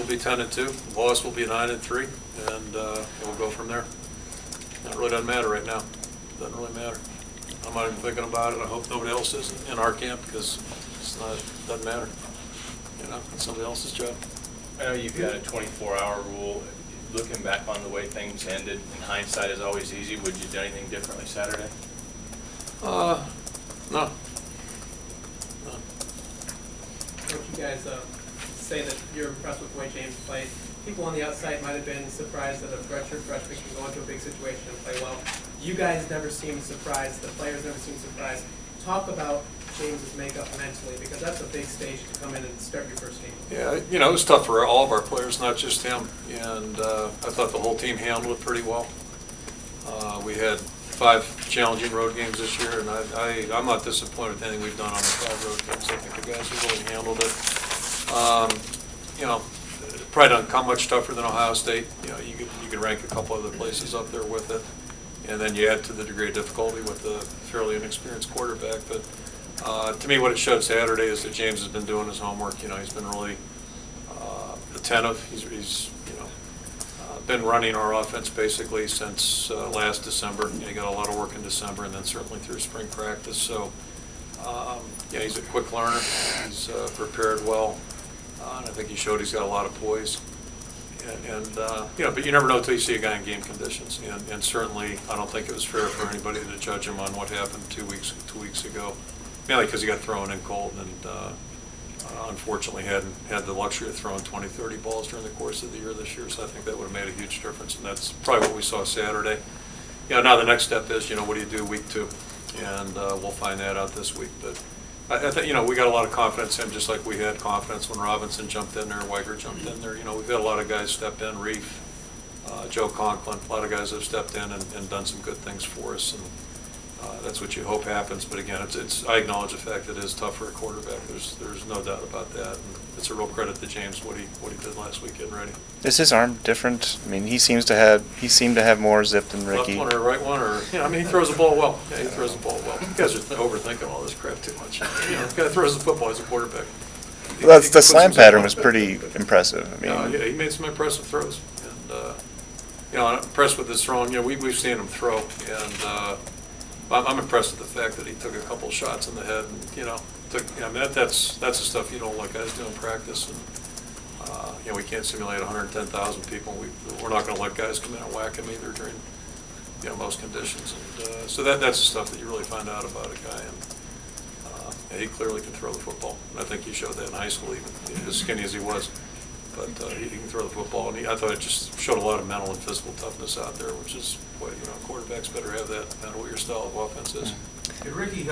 will be 10-2. Loss will be 9-3, and we'll go from there. It really doesn't matter right now. Doesn't really matter. I'm not even thinking about it. I hope nobody else is in our camp because doesn't matter. You know, it's somebody else's job. I know you've got a 24-hour rule. Looking back on the way things ended, in hindsight is always easy. Would you do anything differently Saturday? No. Coach, you guys say that you're impressed with the way James played. People on the outside might have been surprised that a redshirt freshman can go into a big situation and play well. You guys never seem surprised. The players never seem surprised. Talk about James's makeup mentally, because that's a big stage to come in and start your first game. Yeah, you know, it was tough for all of our players, not just him. And I thought the whole team handled it pretty well. We had 5 challenging road games this year, and I'm not disappointed with anything we've done on the 5 road games. I think the guys have really handled it. You know, probably doesn't come much tougher than Ohio State. You know, you could rank a couple other places up there with it. And then you add to the degree of difficulty with the fairly inexperienced quarterback. But to me, what it showed Saturday is that James has been doing his homework. You know, he's been really attentive. He's you know, been running our offense basically since last December. You know, he got a lot of work in December, and then certainly through spring practice. So, yeah, he's a quick learner. He's prepared well, and I think he showed he's got a lot of poise. And you know, but you never know until you see a guy in game conditions. And certainly, I don't think it was fair for anybody to judge him on what happened 2 weeks ago. Mainly because he got thrown in cold and unfortunately hadn't had the luxury of throwing 20, 30 balls during the course of the year this year. So I think that would have made a huge difference, and that's probably what we saw Saturday. You know, now the next step is, you know, what do you do week 2? And we'll find that out this week. But I think, you know, we got a lot of confidence in him, just like we had confidence when Robinson jumped in there, Weiger jumped in there. You know, we've had a lot of guys step in, Reef, Joe Conklin, a lot of guys have stepped in and done some good things for us. And that's what you hope happens, but again, I acknowledge the fact that it is tough for a quarterback. There's no doubt about that. And it's a real credit to James what he did last week getting ready. Is his arm different? I mean, he seemed to have more zip than Ricky. Left one or right one, or you know, I mean, he throws the ball well. Yeah, he throws the ball well. You guys are overthinking all this crap too much. You know, the guy throws the football as a quarterback. Well, the slam pattern was pretty impressive. I mean, yeah, he made some impressive throws, and you know, I'm impressed with his throwing. You know, we've seen him throw, and I'm impressed with the fact that he took a couple shots in the head, and you know, I mean, that's the stuff you don't let guys do in practice. And you know, we can't simulate 110,000 people. We're not going to let guys come in and whack him either during, you know, most conditions. And so that's the stuff that you really find out about a guy. And yeah, he clearly can throw the football. And I think he showed that in high school, even as skinny as he was. But he can throw the football, and I thought it just showed a lot of mental and physical toughness out there, which is what, you know, quarterbacks better have that no matter what your style of offense is. Hey, Ricky,